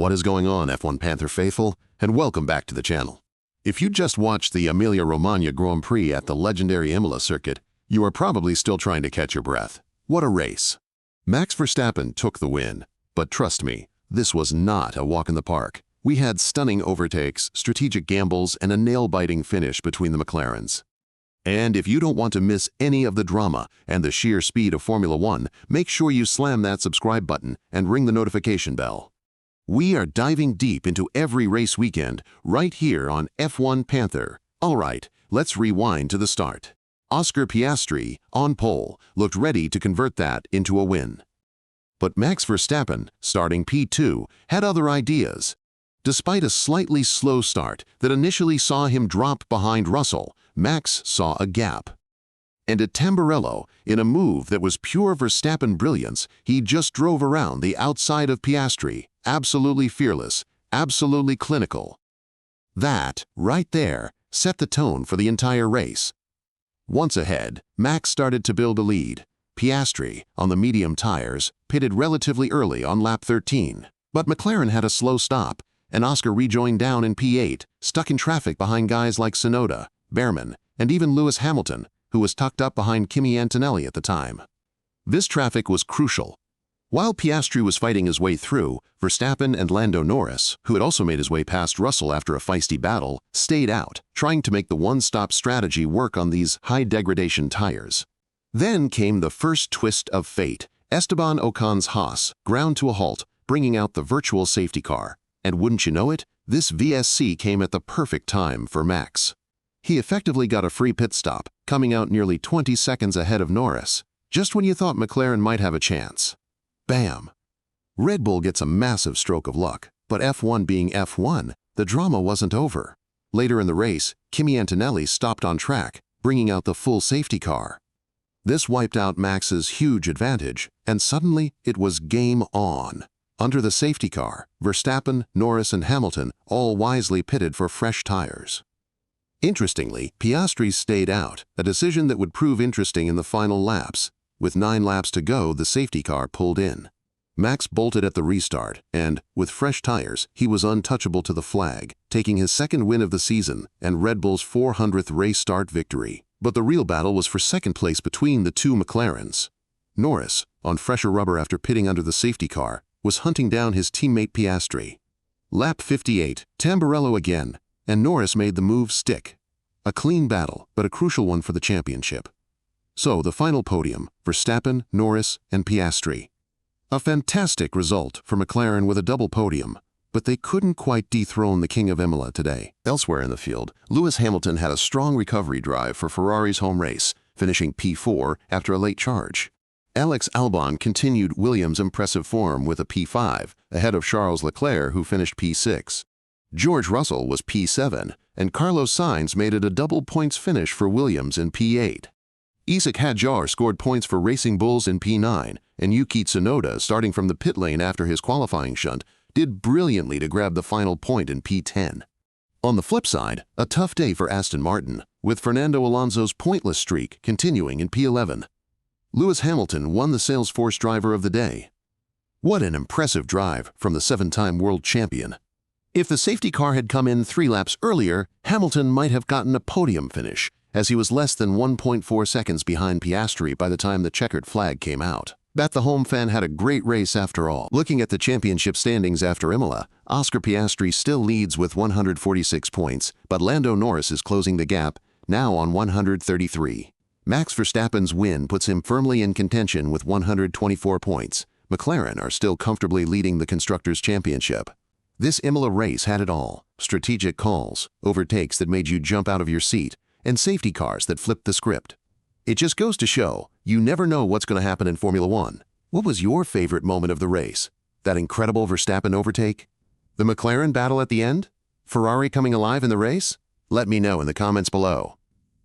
What is going on, F1 Panther faithful, and welcome back to the channel. If you just watched the Emilia-Romagna Grand Prix at the legendary Imola circuit, you are probably still trying to catch your breath. What a race! Max Verstappen took the win, but trust me, this was not a walk in the park. We had stunning overtakes, strategic gambles, and a nail-biting finish between the McLarens. And if you don't want to miss any of the drama and the sheer speed of Formula One, make sure you slam that subscribe button and ring the notification bell. We are diving deep into every race weekend right here on F1 Panther. All right, let's rewind to the start. Oscar Piastri, on pole, looked ready to convert that into a win. But Max Verstappen, starting P2, had other ideas. Despite a slightly slow start that initially saw him drop behind Russell, Max saw a gap. And at Tamburello, in a move that was pure Verstappen brilliance, he just drove around the outside of Piastri, absolutely fearless, absolutely clinical. That, right there, set the tone for the entire race. Once ahead, Max started to build a lead. Piastri, on the medium tires, pitted relatively early on lap 13. But McLaren had a slow stop, and Oscar rejoined down in P8, stuck in traffic behind guys like Tsunoda, Behrman, and even Lewis Hamilton, who was tucked up behind Kimi Antonelli at the time. This traffic was crucial. While Piastri was fighting his way through, Verstappen and Lando Norris, who had also made his way past Russell after a feisty battle, stayed out, trying to make the one-stop strategy work on these high-degradation tires. Then came the first twist of fate. Esteban Ocon's Haas ground to a halt, bringing out the virtual safety car. And wouldn't you know it, this VSC came at the perfect time for Max. He effectively got a free pit stop, coming out nearly 20 seconds ahead of Norris, just when you thought McLaren might have a chance. Bam! Red Bull gets a massive stroke of luck, but F1 being F1, the drama wasn't over. Later in the race, Kimi Antonelli stopped on track, bringing out the full safety car. This wiped out Max's huge advantage, and suddenly it was game on. Under the safety car, Verstappen, Norris, and Hamilton all wisely pitted for fresh tires. Interestingly, Piastri stayed out, a decision that would prove interesting in the final laps. With 9 laps to go, the safety car pulled in. Max bolted at the restart, and, with fresh tires, he was untouchable to the flag, taking his second win of the season and Red Bull's 400th race start victory. But the real battle was for second place between the two McLarens. Norris, on fresher rubber after pitting under the safety car, was hunting down his teammate Piastri. Lap 58, Tamburello again, and Norris made the move stick. A clean battle, but a crucial one for the championship. So the final podium, Verstappen, Norris, and Piastri. A fantastic result for McLaren with a double podium, but they couldn't quite dethrone the king of Imola today. Elsewhere in the field, Lewis Hamilton had a strong recovery drive for Ferrari's home race, finishing P4 after a late charge. Alex Albon continued Williams' impressive form with a P5, ahead of Charles Leclerc, who finished P6. George Russell was P7, and Carlos Sainz made it a double points finish for Williams in P8. Isaac Hadjar scored points for Racing Bulls in P9, and Yuki Tsunoda, starting from the pit lane after his qualifying shunt, did brilliantly to grab the final point in P10. On the flip side, a tough day for Aston Martin, with Fernando Alonso's pointless streak continuing in P11. Lewis Hamilton won the Salesforce Driver of the Day. What an impressive drive from the 7-time world champion. If the safety car had come in 3 laps earlier, Hamilton might have gotten a podium finish, as he was less than 1.4 seconds behind Piastri by the time the checkered flag came out. Bet the home fan had a great race after all. Looking at the championship standings after Imola, Oscar Piastri still leads with 146 points, but Lando Norris is closing the gap, now on 133. Max Verstappen's win puts him firmly in contention with 124 points. McLaren are still comfortably leading the Constructors' Championship. This Imola race had it all: strategic calls, overtakes that made you jump out of your seat, and safety cars that flipped the script. It just goes to show, you never know what's going to happen in Formula One. What was your favorite moment of the race? That incredible Verstappen overtake? The McLaren battle at the end? Ferrari coming alive in the race? Let me know in the comments below.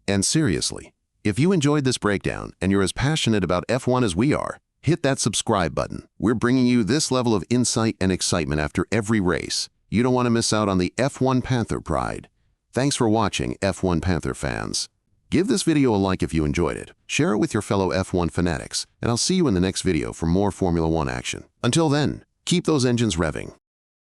And seriously, if you enjoyed this breakdown and you're as passionate about F1 as we are, hit that subscribe button. We're bringing you this level of insight and excitement after every race. You don't want to miss out on the F1 Panther pride. Thanks for watching, F1 Panther fans. Give this video a like if you enjoyed it, share it with your fellow F1 fanatics, and I'll see you in the next video for more Formula One action. Until then, keep those engines revving.